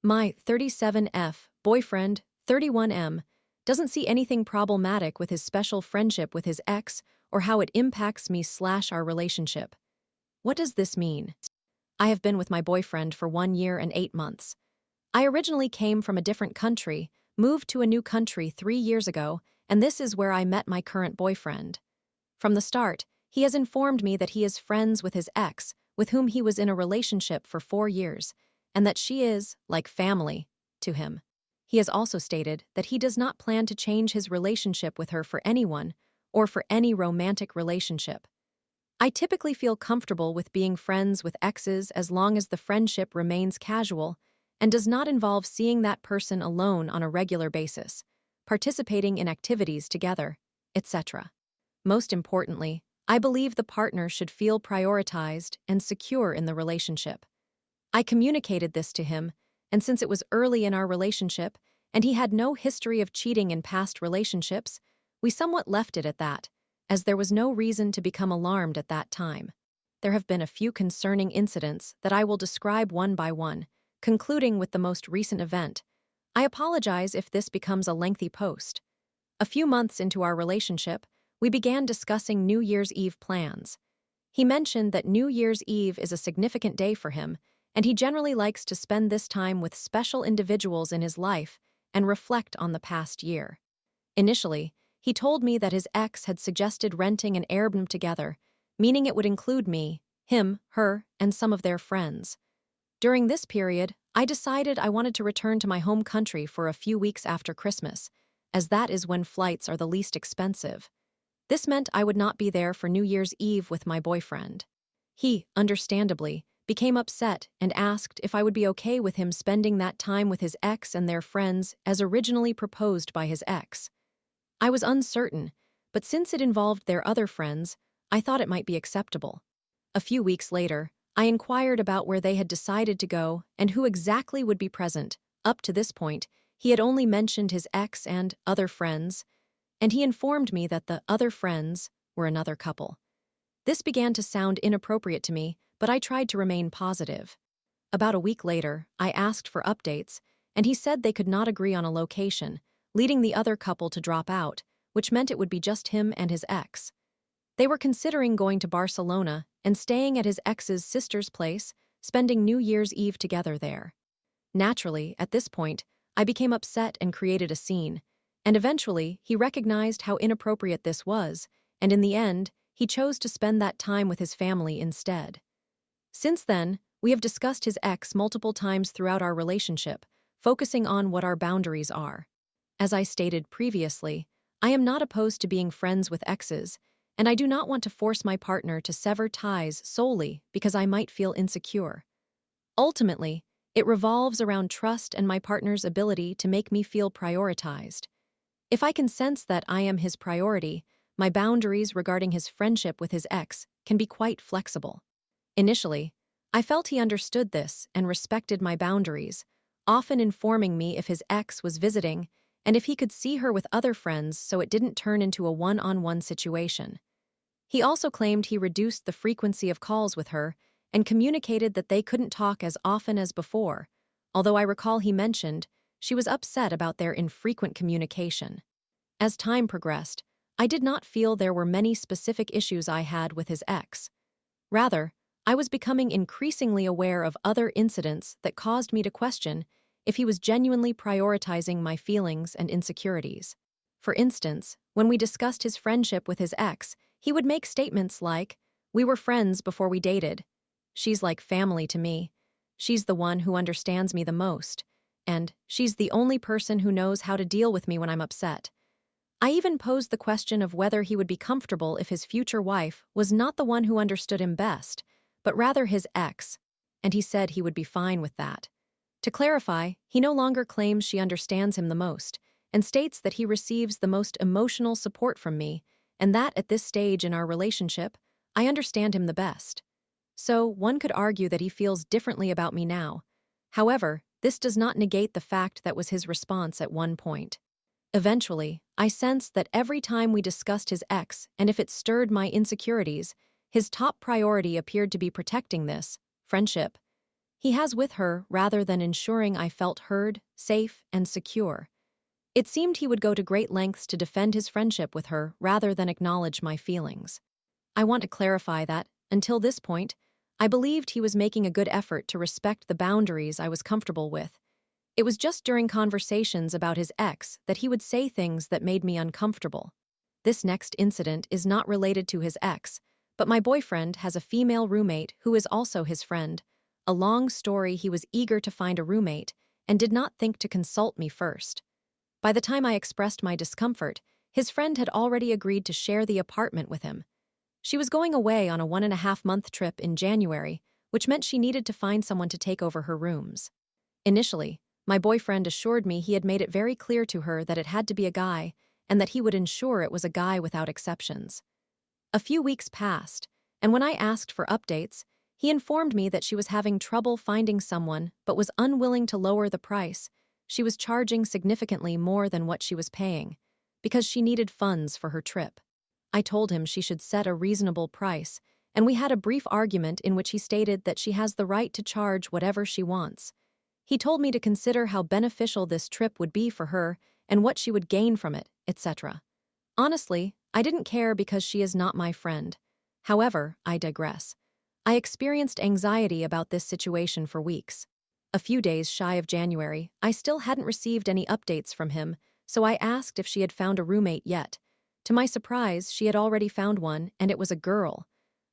My 37F boyfriend, 31M, doesn't see anything problematic with his special friendship with his ex or how it impacts me/our relationship. What does this mean? I have been with my boyfriend for 1 year and 8 months. I originally came from a different country, moved to a new country 3 years ago, and this is where I met my current boyfriend. From the start, he has informed me that he is friends with his ex, with whom he was in a relationship for 4 years, and that she is, like family, to him. He has also stated that he does not plan to change his relationship with her for anyone or for any romantic relationship. I typically feel comfortable with being friends with exes as long as the friendship remains casual and does not involve seeing that person alone on a regular basis, participating in activities together, etc. Most importantly, I believe the partner should feel prioritized and secure in the relationship. I communicated this to him, and since it was early in our relationship and he had no history of cheating in past relationships, we somewhat left it at that, as there was no reason to become alarmed at that time. There have been a few concerning incidents that I will describe one by one, concluding with the most recent event. I apologize if this becomes a lengthy post. A few months into our relationship, we began discussing New Year's Eve plans. He mentioned that New Year's Eve is a significant day for him, and he generally likes to spend this time with special individuals in his life and reflect on the past year. Initially, he told me that his ex had suggested renting an Airbnb together, meaning it would include me, him, her, and some of their friends. During this period, I decided I wanted to return to my home country for a few weeks after Christmas, as that is when flights are the least expensive. This meant I would not be there for New Year's Eve with my boyfriend. He, understandably, became upset and asked if I would be okay with him spending that time with his ex and their friends as originally proposed by his ex. I was uncertain, but since it involved their other friends, I thought it might be acceptable. A few weeks later, I inquired about where they had decided to go and who exactly would be present. Up to this point, he had only mentioned his ex and other friends, and he informed me that the other friends were another couple. This began to sound inappropriate to me, but I tried to remain positive. About a week later, I asked for updates, and he said they could not agree on a location, leading the other couple to drop out, which meant it would be just him and his ex. They were considering going to Barcelona and staying at his ex's sister's place, spending New Year's Eve together there. Naturally, at this point, I became upset and created a scene, and eventually he recognized how inappropriate this was, and in the end, he chose to spend that time with his family instead. Since then, we have discussed his ex multiple times throughout our relationship, focusing on what our boundaries are. As I stated previously, I am not opposed to being friends with exes, and I do not want to force my partner to sever ties solely because I might feel insecure. Ultimately, it revolves around trust and my partner's ability to make me feel prioritized. If I can sense that I am his priority, my boundaries regarding his friendship with his ex can be quite flexible. Initially, I felt he understood this and respected my boundaries, often informing me if his ex was visiting and if he could see her with other friends so it didn't turn into a one-on-one situation. He also claimed he reduced the frequency of calls with her and communicated that they couldn't talk as often as before, although I recall he mentioned she was upset about their infrequent communication. As time progressed, I did not feel there were many specific issues I had with his ex. Rather, I was becoming increasingly aware of other incidents that caused me to question if he was genuinely prioritizing my feelings and insecurities. For instance, when we discussed his friendship with his ex, he would make statements like, "We were friends before we dated. She's like family to me. She's the one who understands me the most. And she's the only person who knows how to deal with me when I'm upset." I even posed the question of whether he would be comfortable if his future wife was not the one who understood him best, but rather his ex, and he said he would be fine with that. To clarify, he no longer claims she understands him the most, and states that he receives the most emotional support from me, and that at this stage in our relationship, I understand him the best. So, one could argue that he feels differently about me now. However, this does not negate the fact that was his response at one point. Eventually, I sensed that every time we discussed his ex and if it stirred my insecurities, his top priority appeared to be protecting this friendship. he has with her rather than ensuring I felt heard, safe, and secure. It seemed he would go to great lengths to defend his friendship with her rather than acknowledge my feelings. I want to clarify that, until this point, I believed he was making a good effort to respect the boundaries I was comfortable with. It was just during conversations about his ex that he would say things that made me uncomfortable. This next incident is not related to his ex, but my boyfriend has a female roommate who is also his friend. A long story. He was eager to find a roommate and did not think to consult me first. By the time I expressed my discomfort, his friend had already agreed to share the apartment with him. She was going away on a 1.5-month trip in January, which meant she needed to find someone to take over her rooms. Initially, my boyfriend assured me he had made it very clear to her that it had to be a guy and that he would ensure it was a guy without exceptions. A few weeks passed, and when I asked for updates, he informed me that she was having trouble finding someone but was unwilling to lower the price. She was charging significantly more than what she was paying, because she needed funds for her trip. I told him she should set a reasonable price, and we had a brief argument in which he stated that she has the right to charge whatever she wants. He told me to consider how beneficial this trip would be for her and what she would gain from it, etc. Honestly, I didn't care because she is not my friend. However, I digress. I experienced anxiety about this situation for weeks. A few days shy of January, I still hadn't received any updates from him, so I asked if she had found a roommate yet. To my surprise, she had already found one, and it was a girl.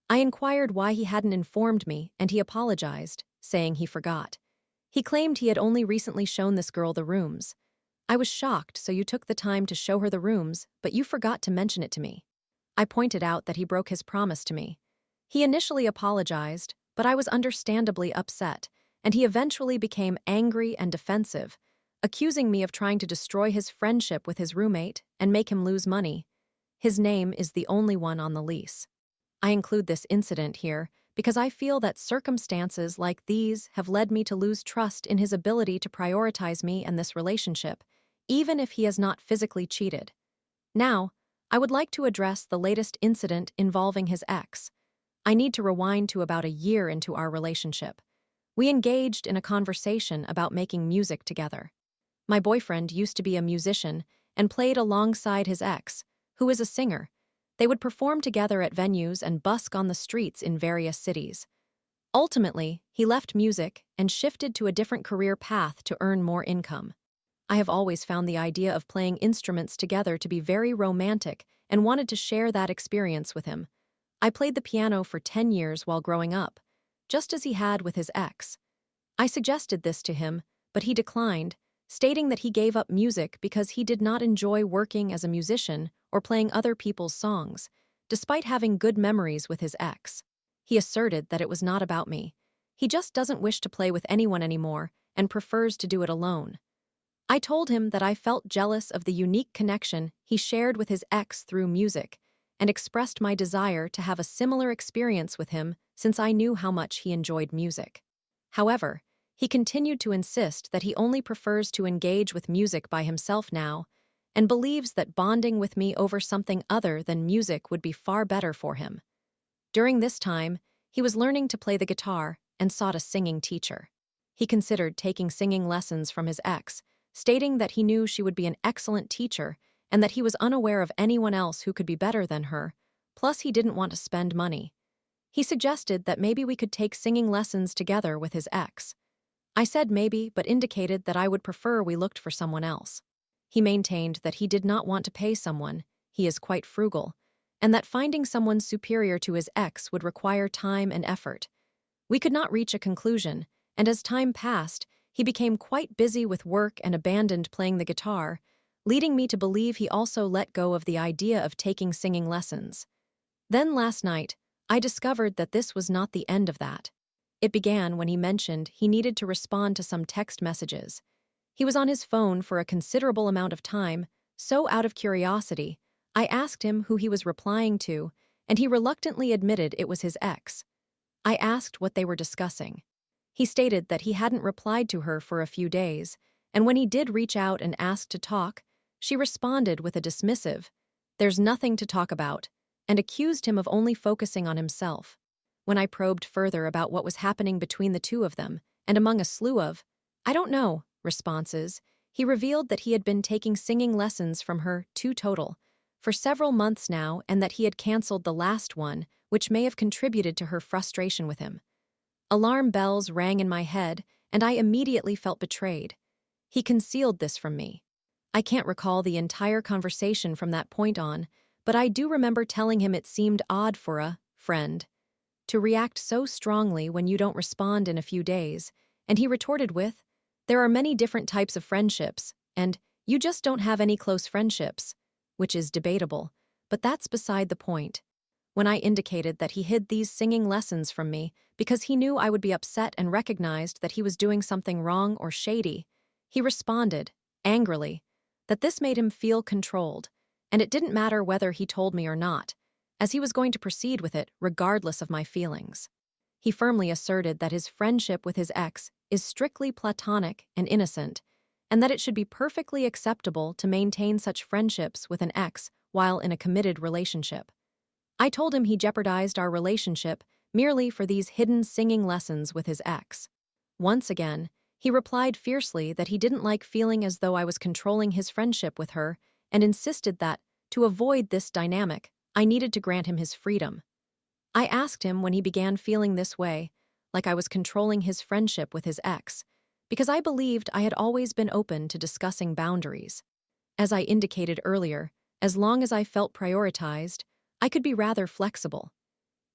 I inquired why he hadn't informed me, and he apologized, saying he forgot. He claimed he had only recently shown this girl the rooms. I was shocked, so you took the time to show her the rooms, but you forgot to mention it to me. I pointed out that he broke his promise to me. He initially apologized, but I was understandably upset, and he eventually became angry and defensive, accusing me of trying to destroy his friendship with his roommate and make him lose money. His name is the only one on the lease. I include this incident here because I feel that circumstances like these have led me to lose trust in his ability to prioritize me and this relationship, even if he has not physically cheated. Now, I would like to address the latest incident involving his ex. I need to rewind to about a year into our relationship. We engaged in a conversation about making music together. My boyfriend used to be a musician and played alongside his ex, who is a singer. They would perform together at venues and busk on the streets in various cities. Ultimately, he left music and shifted to a different career path to earn more income. I have always found the idea of playing instruments together to be very romantic and wanted to share that experience with him. I played the piano for 10 years while growing up, just as he had with his ex. I suggested this to him, but he declined, stating that he gave up music because he did not enjoy working as a musician or playing other people's songs, despite having good memories with his ex. He asserted that it was not about me. He just doesn't wish to play with anyone anymore and prefers to do it alone. I told him that I felt jealous of the unique connection he shared with his ex through music and expressed my desire to have a similar experience with him since I knew how much he enjoyed music. However, he continued to insist that he only prefers to engage with music by himself now and believes that bonding with me over something other than music would be far better for him. During this time, he was learning to play the guitar and sought a singing teacher. He considered taking singing lessons from his ex, stating that he knew she would be an excellent teacher and that he was unaware of anyone else who could be better than her, plus he didn't want to spend money. He suggested that maybe we could take singing lessons together with his ex. I said maybe, but indicated that I would prefer we looked for someone else. He maintained that he did not want to pay someone, he is quite frugal, and that finding someone superior to his ex would require time and effort. We could not reach a conclusion, and as time passed, he became quite busy with work and abandoned playing the guitar, leading me to believe he also let go of the idea of taking singing lessons. Then last night, I discovered that this was not the end of that. It began when he mentioned he needed to respond to some text messages. He was on his phone for a considerable amount of time, so out of curiosity, I asked him who he was replying to, and he reluctantly admitted it was his ex. I asked what they were discussing. He stated that he hadn't replied to her for a few days, and when he did reach out and ask to talk, she responded with a dismissive, "There's nothing to talk about," and accused him of only focusing on himself. When I probed further about what was happening between the two of them, and among a slew of, "I don't know," responses, he revealed that he had been taking singing lessons from her, 2 total, for several months now, and that he had canceled the last one, which may have contributed to her frustration with him. Alarm bells rang in my head, and I immediately felt betrayed. He concealed this from me. I can't recall the entire conversation from that point on, but I do remember telling him it seemed odd for a friend to react so strongly when you don't respond in a few days, and he retorted with, "There are many different types of friendships, and you just don't have any close friendships," which is debatable, but that's beside the point. When I indicated that he hid these singing lessons from me because he knew I would be upset and recognized that he was doing something wrong or shady, he responded, angrily, that this made him feel controlled, and it didn't matter whether he told me or not, as he was going to proceed with it regardless of my feelings. He firmly asserted that his friendship with his ex is strictly platonic and innocent, and that it should be perfectly acceptable to maintain such friendships with an ex while in a committed relationship. I told him he jeopardized our relationship merely for these hidden singing lessons with his ex. Once again, he replied fiercely that he didn't like feeling as though I was controlling his friendship with her and insisted that, to avoid this dynamic, I needed to grant him his freedom. I asked him when he began feeling this way, like I was controlling his friendship with his ex, because I believed I had always been open to discussing boundaries. As I indicated earlier, as long as I felt prioritized, I could be rather flexible.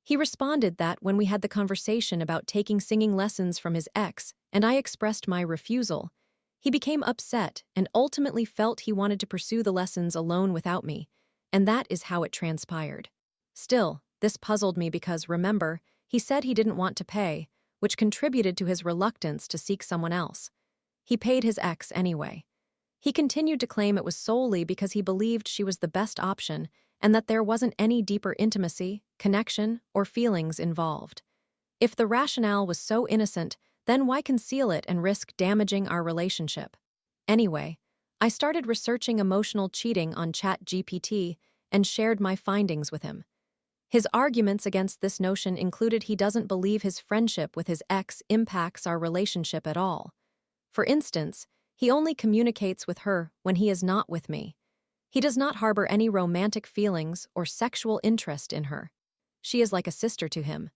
He responded that when we had the conversation about taking singing lessons from his ex and I expressed my refusal, he became upset and ultimately felt he wanted to pursue the lessons alone without me, and that is how it transpired. Still, this puzzled me because, remember, he said he didn't want to pay, which contributed to his reluctance to seek someone else. He paid his ex anyway. He continued to claim it was solely because he believed she was the best option and that there wasn't any deeper intimacy, connection, or feelings involved. If the rationale was so innocent, then why conceal it and risk damaging our relationship? Anyway, I started researching emotional cheating on ChatGPT and shared my findings with him. His arguments against this notion included he doesn't believe his friendship with his ex impacts our relationship at all. For instance, he only communicates with her when he is not with me. He does not harbor any romantic feelings or sexual interest in her. She is like a sister to him.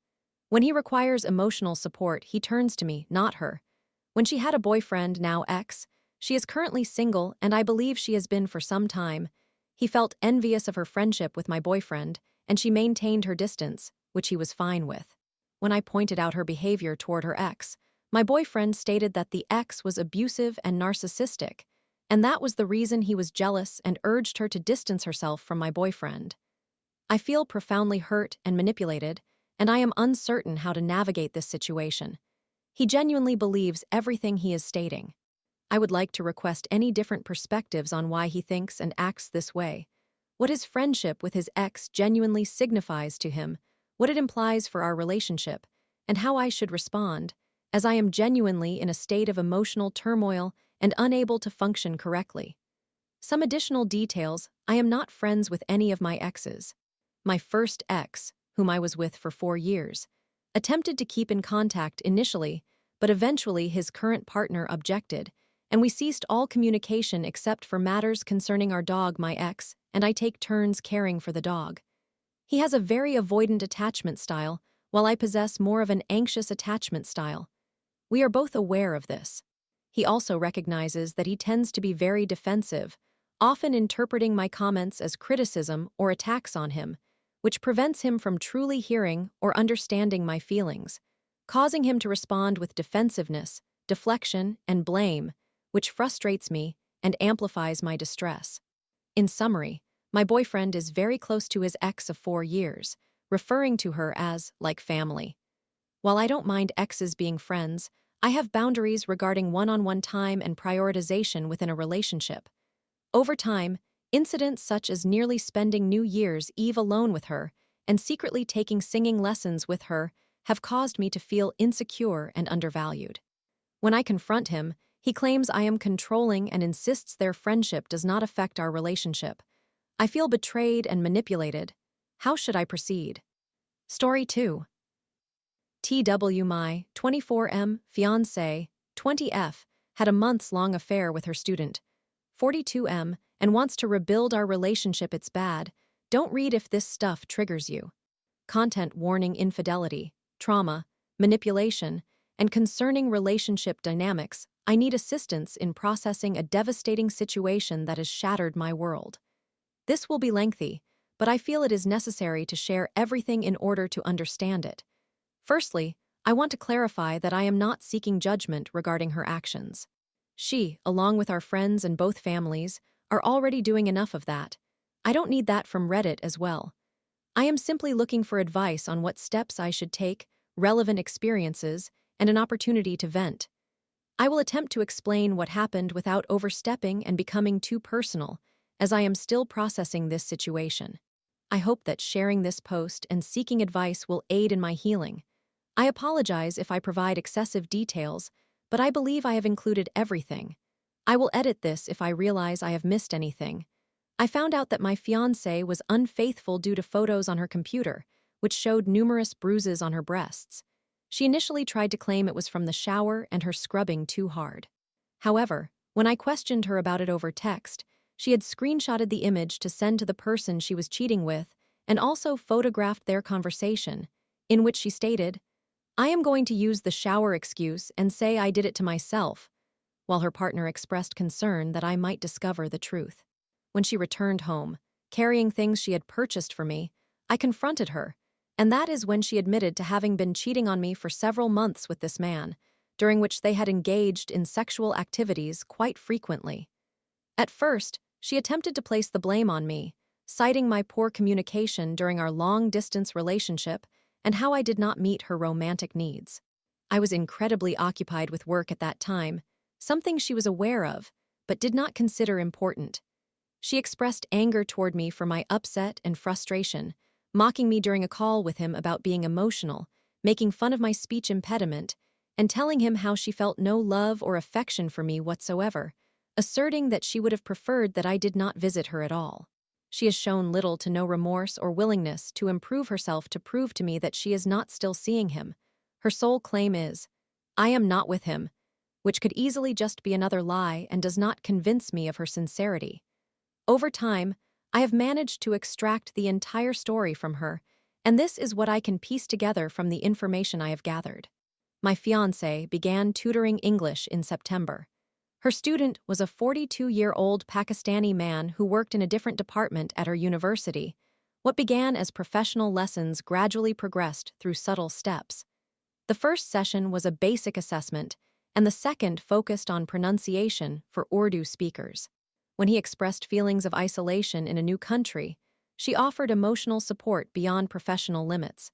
When he requires emotional support, he turns to me, not her. When she had a boyfriend, now ex, she is currently single, and I believe she has been for some time. He felt envious of her friendship with my boyfriend, and she maintained her distance, which he was fine with. When I pointed out her behavior toward her ex, my boyfriend stated that the ex was abusive and narcissistic, and that was the reason he was jealous and urged her to distance herself from my boyfriend. I feel profoundly hurt and manipulated, and I am uncertain how to navigate this situation. He genuinely believes everything he is stating. I would like to request any different perspectives on why he thinks and acts this way, what his friendship with his ex genuinely signifies to him, what it implies for our relationship, and how I should respond, as I am genuinely in a state of emotional turmoil and unable to function correctly. Some additional details: I am not friends with any of my exes. My first ex, whom I was with for 4 years, attempted to keep in contact initially, but eventually his current partner objected, and we ceased all communication except for matters concerning our dog. My ex and I take turns caring for the dog. He has a very avoidant attachment style, while I possess more of an anxious attachment style. We are both aware of this. He also recognizes that he tends to be very defensive, often interpreting my comments as criticism or attacks on him, which prevents him from truly hearing or understanding my feelings, causing him to respond with defensiveness, deflection, and blame, which frustrates me and amplifies my distress. In summary, my boyfriend is very close to his ex of 4 years, referring to her as like family. While I don't mind exes being friends, I have boundaries regarding one-on-one time and prioritization within a relationship. Over time, incidents such as nearly spending New Year's Eve alone with her and secretly taking singing lessons with her have caused me to feel insecure and undervalued. When I confront him, he claims I am controlling and insists their friendship does not affect our relationship. I feel betrayed and manipulated. How should I proceed? Story 2. TW my 24M fiancé, 20F, had a months-long affair with her student, 42M, and wants to rebuild our relationship. It's bad. Don't read if this stuff triggers you. Content warning: infidelity, trauma, manipulation, and concerning relationship dynamics. I need assistance in processing a devastating situation that has shattered my world. This will be lengthy, but I feel it is necessary to share everything in order to understand it. Firstly, I want to clarify that I am not seeking judgment regarding her actions. She, along with our friends and both families, are already doing enough of that. I don't need that from Reddit as well. I am simply looking for advice on what steps I should take, relevant experiences, and an opportunity to vent. I will attempt to explain what happened without overstepping and becoming too personal, as I am still processing this situation. I hope that sharing this post and seeking advice will aid in my healing. I apologize if I provide excessive details, but I believe I have included everything. I will edit this if I realize I have missed anything. I found out that my fiancé was unfaithful due to photos on her computer, which showed numerous bruises on her breasts. She initially tried to claim it was from the shower and her scrubbing too hard. However, when I questioned her about it over text, she had screenshotted the image to send to the person she was cheating with and also photographed their conversation, in which she stated, "I am going to use the shower excuse and say I did it to myself," while her partner expressed concern that I might discover the truth. When she returned home, carrying things she had purchased for me, I confronted her, and that is when she admitted to having been cheating on me for several months with this man, during which they had engaged in sexual activities quite frequently. At first, she attempted to place the blame on me, citing my poor communication during our long-distance relationship and how I did not meet her romantic needs. I was incredibly occupied with work at that time, something she was aware of, but did not consider important. She expressed anger toward me for my upset and frustration, mocking me during a call with him about being emotional, making fun of my speech impediment, and telling him how she felt no love or affection for me whatsoever, asserting that she would have preferred that I did not visit her at all. She has shown little to no remorse or willingness to improve herself to prove to me that she is not still seeing him. Her sole claim is, "I am not with him," which could easily just be another lie and does not convince me of her sincerity. Over time, I have managed to extract the entire story from her, and this is what I can piece together from the information I have gathered. My fiancé began tutoring English in September. Her student was a 42-year-old Pakistani man who worked in a different department at her university. What began as professional lessons gradually progressed through subtle steps. The first session was a basic assessment, and the second focused on pronunciation for Urdu speakers. When he expressed feelings of isolation in a new country, she offered emotional support beyond professional limits.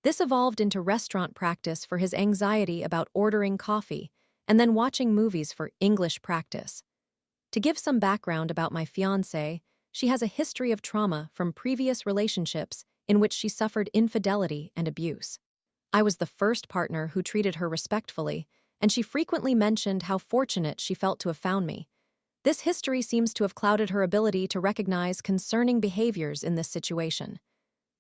This evolved into restaurant practice for his anxiety about ordering coffee, and then watching movies for English practice. To give some background about my fiancé, she has a history of trauma from previous relationships in which she suffered infidelity and abuse. I was the first partner who treated her respectfully, and she frequently mentioned how fortunate she felt to have found me. This history seems to have clouded her ability to recognize concerning behaviors in this situation.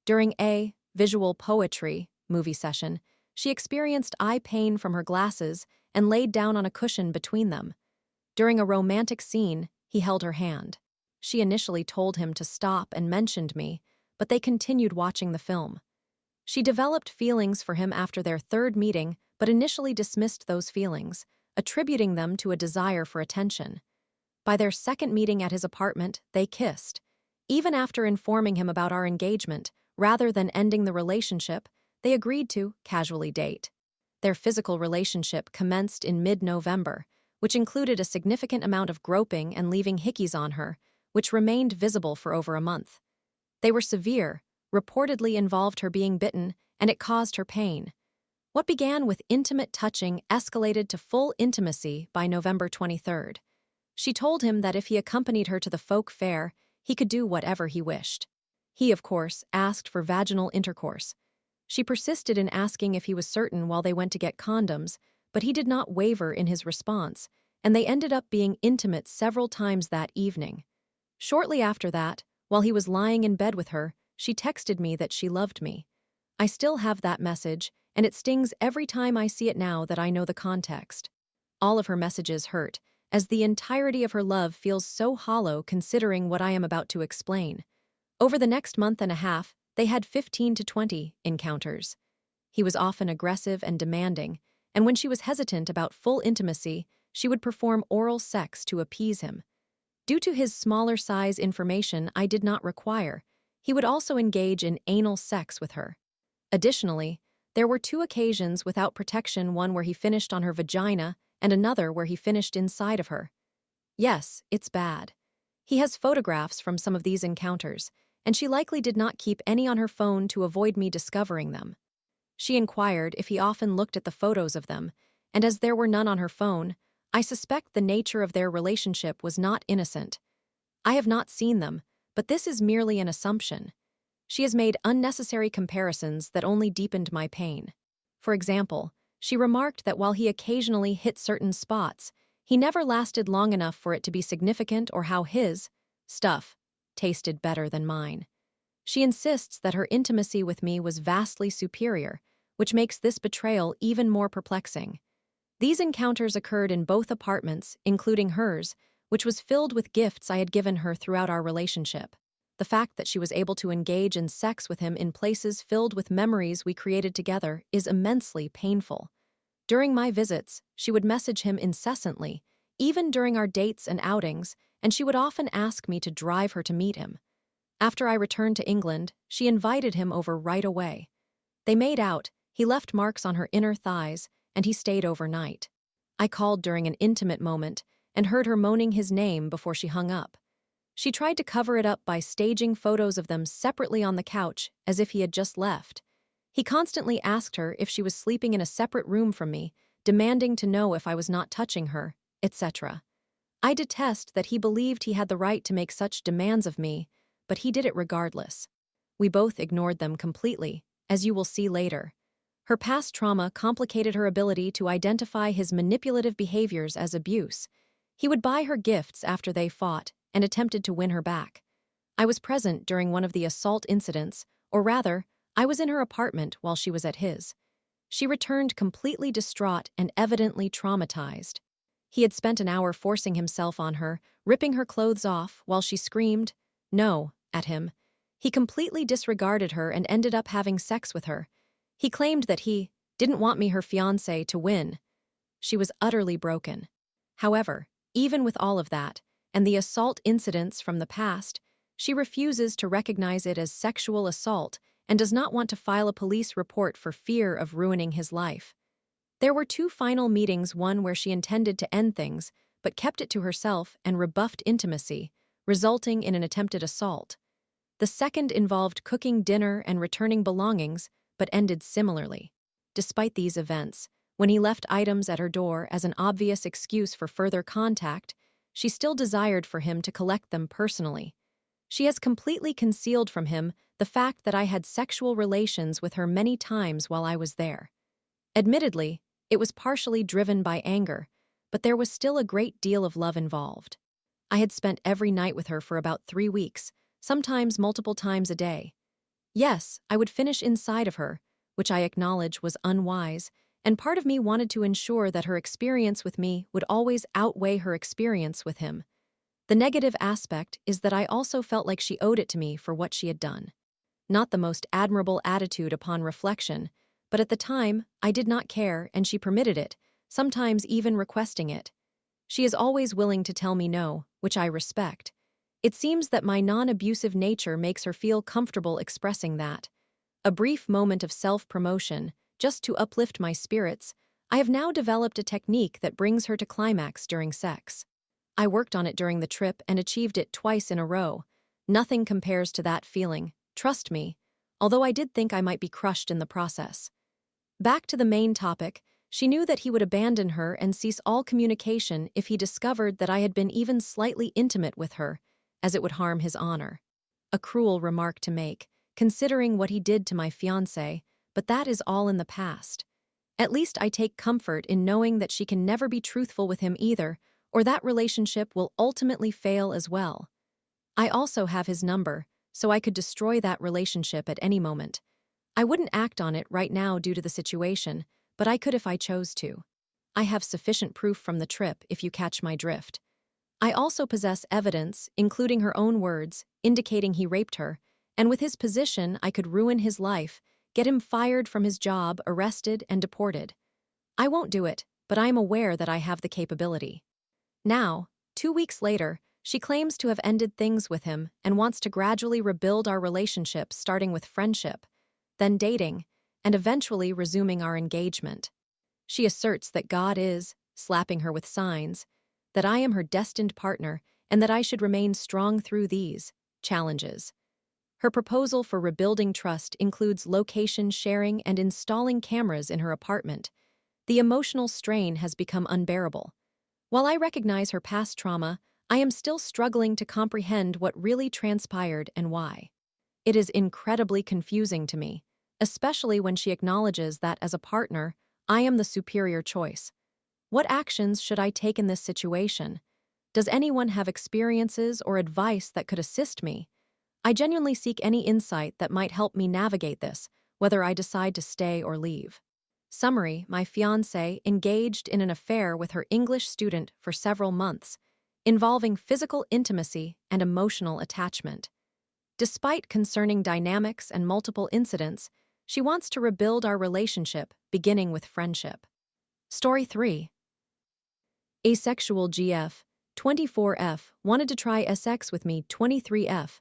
During a visual poetry movie session, she experienced eye pain from her glasses and laid down on a cushion between them. During a romantic scene, he held her hand. She initially told him to stop and mentioned me, but they continued watching the film. She developed feelings for him after their third meeting, but initially dismissed those feelings, attributing them to a desire for attention. By their second meeting at his apartment, they kissed. Even after informing him about our engagement, rather than ending the relationship, they agreed to casually date. Their physical relationship commenced in mid-November, which included a significant amount of groping and leaving hickeys on her, which remained visible for over a month. They were severe, reportedly involved her being bitten, and it caused her pain. What began with intimate touching escalated to full intimacy by November 23rd. She told him that if he accompanied her to the folk fair, he could do whatever he wished. He, of course, asked for vaginal intercourse. She persisted in asking if he was certain while they went to get condoms, but he did not waver in his response, and they ended up being intimate several times that evening. Shortly after that, while he was lying in bed with her, she texted me that she loved me. I still have that message, and it stings every time I see it now that I know the context. All of her messages hurt, as the entirety of her love feels so hollow considering what I am about to explain. Over the next month and a half, they had 15 to 20 encounters. He was often aggressive and demanding, and when she was hesitant about full intimacy, she would perform oral sex to appease him. Due to his smaller size information I did not require, he would also engage in anal sex with her. Additionally, there were 2 occasions without protection, one where he finished on her vagina and another where he finished inside of her. Yes, it's bad. He has photographs from some of these encounters, and she likely did not keep any on her phone to avoid me discovering them. She inquired if he often looked at the photos of them, and as there were none on her phone, I suspect the nature of their relationship was not innocent. I have not seen them, but this is merely an assumption. She has made unnecessary comparisons that only deepened my pain. For example, she remarked that while he occasionally hit certain spots, he never lasted long enough for it to be significant, or how his stuff tasted better than mine. She insists that her intimacy with me was vastly superior, which makes this betrayal even more perplexing. These encounters occurred in both apartments, including hers, which was filled with gifts I had given her throughout our relationship. The fact that she was able to engage in sex with him in places filled with memories we created together is immensely painful. During my visits, she would message him incessantly, even during our dates and outings, and she would often ask me to drive her to meet him. After I returned to England, she invited him over right away. They made out, he left marks on her inner thighs, and he stayed overnight. I called during an intimate moment and heard her moaning his name before she hung up. She tried to cover it up by staging photos of them separately on the couch as if he had just left. He constantly asked her if she was sleeping in a separate room from me, demanding to know if I was not touching her, etc. I detest that he believed he had the right to make such demands of me, but he did it regardless. We both ignored them completely, as you will see later. Her past trauma complicated her ability to identify his manipulative behaviors as abuse. He would buy her gifts after they fought and attempted to win her back. I was present during one of the assault incidents, or rather, I was in her apartment while she was at his. She returned completely distraught and evidently traumatized. He had spent an hour forcing himself on her, ripping her clothes off while she screamed, "No," at him. He completely disregarded her and ended up having sex with her. He claimed that he didn't want me, her fiancé, to win. She was utterly broken. However, even with all of that, and the assault incidents from the past, she refuses to recognize it as sexual assault and does not want to file a police report for fear of ruining his life. There were 2 final meetings, one where she intended to end things, but kept it to herself and rebuffed intimacy, resulting in an attempted assault. The second involved cooking dinner and returning belongings, but ended similarly. Despite these events, when he left items at her door as an obvious excuse for further contact, she still desired for him to collect them personally. She has completely concealed from him the fact that I had sexual relations with her many times while I was there. Admittedly, it was partially driven by anger, but there was still a great deal of love involved. I had spent every night with her for about 3 weeks, sometimes multiple times a day. Yes, I would finish inside of her, which I acknowledge was unwise, and part of me wanted to ensure that her experience with me would always outweigh her experience with him. The negative aspect is that I also felt like she owed it to me for what she had done. Not the most admirable attitude upon reflection, but at the time, I did not care and she permitted it, sometimes even requesting it. She is always willing to tell me no, which I respect. It seems that my non-abusive nature makes her feel comfortable expressing that. A brief moment of self-promotion, just to uplift my spirits, I have now developed a technique that brings her to climax during sex. I worked on it during the trip and achieved it twice in a row. Nothing compares to that feeling, trust me, although I did think I might be crushed in the process. Back to the main topic, she knew that he would abandon her and cease all communication if he discovered that I had been even slightly intimate with her, as it would harm his honor. A cruel remark to make, considering what he did to my fiancé, but that is all in the past. At least I take comfort in knowing that she can never be truthful with him either, or that relationship will ultimately fail as well. I also have his number, so I could destroy that relationship at any moment. I wouldn't act on it right now due to the situation, but I could if I chose to. I have sufficient proof from the trip if you catch my drift. I also possess evidence, including her own words, indicating he raped her, and with his position I could ruin his life, get him fired from his job, arrested, and deported. I won't do it, but I am aware that I have the capability. Now, 2 weeks later, she claims to have ended things with him and wants to gradually rebuild our relationship, starting with friendship, then dating, and eventually resuming our engagement. She asserts that God is, slapping her with signs, that I am her destined partner and that I should remain strong through these challenges. Her proposal for rebuilding trust includes location sharing and installing cameras in her apartment. The emotional strain has become unbearable. While I recognize her past trauma, I am still struggling to comprehend what really transpired and why. It is incredibly confusing to me, especially when she acknowledges that as a partner, I am the superior choice. What actions should I take in this situation? Does anyone have experiences or advice that could assist me? I genuinely seek any insight that might help me navigate this, whether I decide to stay or leave. Summary: my fiancé engaged in an affair with her English student for several months, involving physical intimacy and emotional attachment. Despite concerning dynamics and multiple incidents, she wants to rebuild our relationship, beginning with friendship. Story 3. Asexual GF, 24F, wanted to try sex with me, 23F,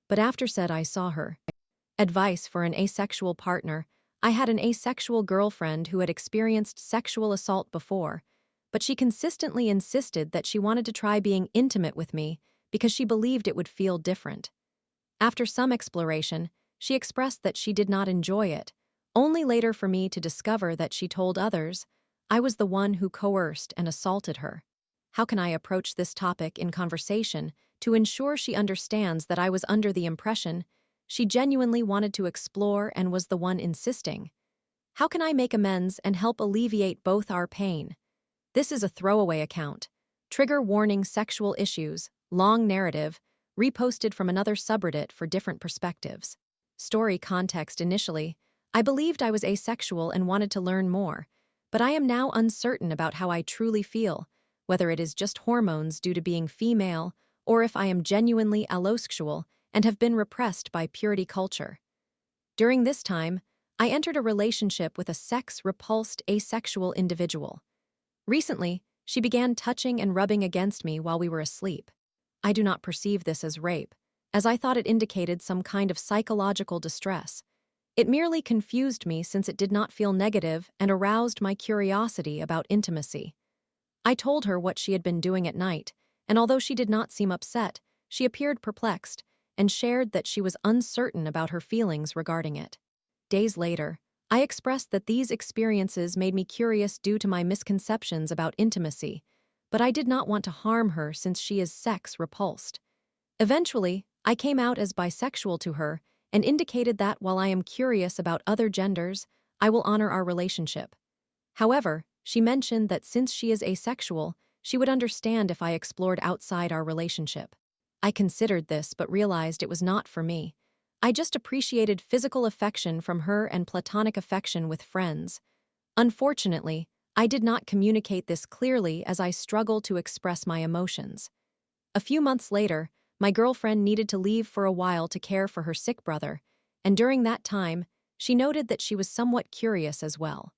but after said I saw her. Advice for an asexual partner: I had an asexual girlfriend who had experienced sexual assault before, but she consistently insisted that she wanted to try being intimate with me because she believed it would feel different. After some exploration, she expressed that she did not enjoy it, only later for me to discover that she told others I was the one who coerced and assaulted her. How can I approach this topic in conversation to ensure she understands that I was under the impression she genuinely wanted to explore and was the one insisting? How can I make amends and help alleviate both our pain? This is a throwaway account. Trigger warning: sexual issues, long narrative, reposted from another subreddit for different perspectives. Story context: initially, I believed I was asexual and wanted to learn more, but I am now uncertain about how I truly feel, whether it is just hormones due to being female or if I am genuinely allosexual and have been repressed by purity culture. During this time, I entered a relationship with a sex-repulsed asexual individual. Recently, she began touching and rubbing against me while we were asleep. I do not perceive this as rape, as I thought it indicated some kind of psychological distress. It merely confused me since it did not feel negative and aroused my curiosity about intimacy. I told her what she had been doing at night, and although she did not seem upset, she appeared perplexed and shared that she was uncertain about her feelings regarding it. Days later, I expressed that these experiences made me curious due to my misconceptions about intimacy, but I did not want to harm her since she is sex-repulsed. Eventually, I came out as bisexual to her and indicated that while I am curious about other genders, I will honor our relationship. However, she mentioned that since she is asexual, she would understand if I explored outside our relationship. I considered this but realized it was not for me. I just appreciated physical affection from her and platonic affection with friends. Unfortunately, I did not communicate this clearly as I struggled to express my emotions. A few months later, my girlfriend needed to leave for a while to care for her sick brother, and during that time, she noted that she was somewhat curious as well.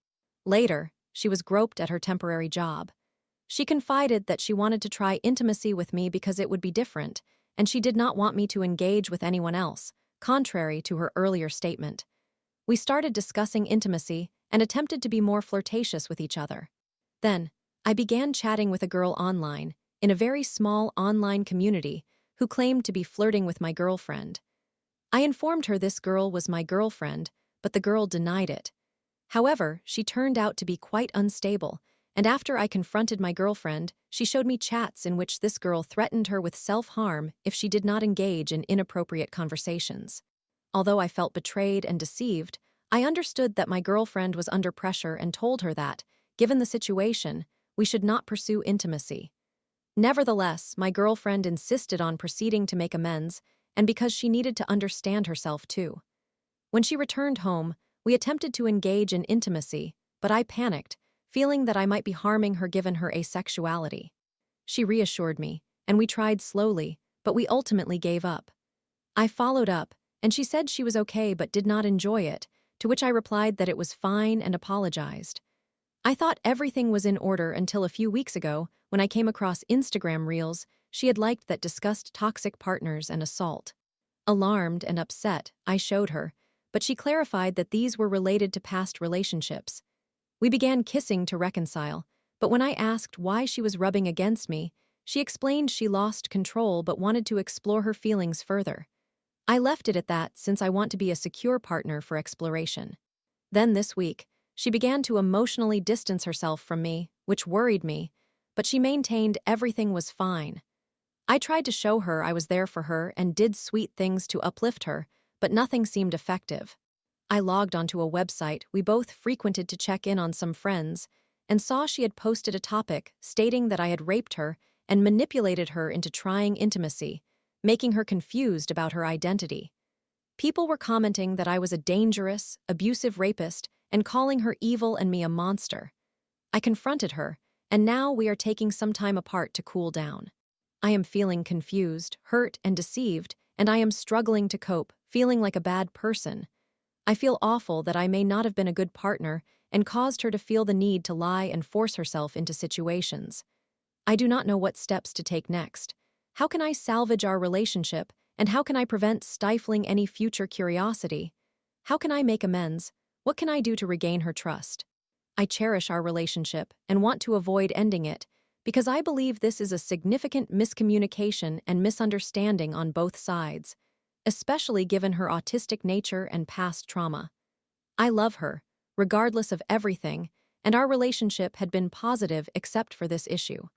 Later, she was groped at her temporary job. She confided that she wanted to try intimacy with me because it would be different, and she did not want me to engage with anyone else, contrary to her earlier statement. We started discussing intimacy and attempted to be more flirtatious with each other. Then, I began chatting with a girl online, in a very small online community, who claimed to be flirting with my girlfriend. I informed her this girl was my girlfriend, but the girl denied it. However, she turned out to be quite unstable, and after I confronted my girlfriend, she showed me chats in which this girl threatened her with self-harm if she did not engage in inappropriate conversations. Although I felt betrayed and deceived, I understood that my girlfriend was under pressure and told her that, given the situation, we should not pursue intimacy. Nevertheless, my girlfriend insisted on proceeding to make amends, and because she needed to understand herself too. When she returned home, we attempted to engage in intimacy, but I panicked, feeling that I might be harming her given her asexuality. She reassured me, and we tried slowly, but we ultimately gave up. I followed up, and she said she was okay but did not enjoy it, to which I replied that it was fine and apologized. I thought everything was in order until a few weeks ago when I came across Instagram reels she had liked that discussed toxic partners and assault. Alarmed and upset, I showed her, but she clarified that these were related to past relationships. We began kissing to reconcile, but when I asked why she was rubbing against me, she explained she lost control but wanted to explore her feelings further. I left it at that since I want to be a secure partner for exploration. Then this week, she began to emotionally distance herself from me, which worried me, but she maintained everything was fine. I tried to show her I was there for her and did sweet things to uplift her, but nothing seemed effective. I logged onto a website we both frequented to check in on some friends and saw she had posted a topic stating that I had raped her and manipulated her into trying intimacy, making her confused about her identity. People were commenting that I was a dangerous, abusive rapist and calling her evil and me a monster. I confronted her, and now we are taking some time apart to cool down. I am feeling confused, hurt, and deceived, and I am struggling to cope, feeling like a bad person. I feel awful that I may not have been a good partner and caused her to feel the need to lie and force herself into situations. I do not know what steps to take next. How can I salvage our relationship, and how can I prevent stifling any future curiosity? How can I make amends? What can I do to regain her trust? I cherish our relationship and want to avoid ending it because I believe this is a significant miscommunication and misunderstanding on both sides, especially given her autistic nature and past trauma. I love her, regardless of everything, and our relationship had been positive except for this issue.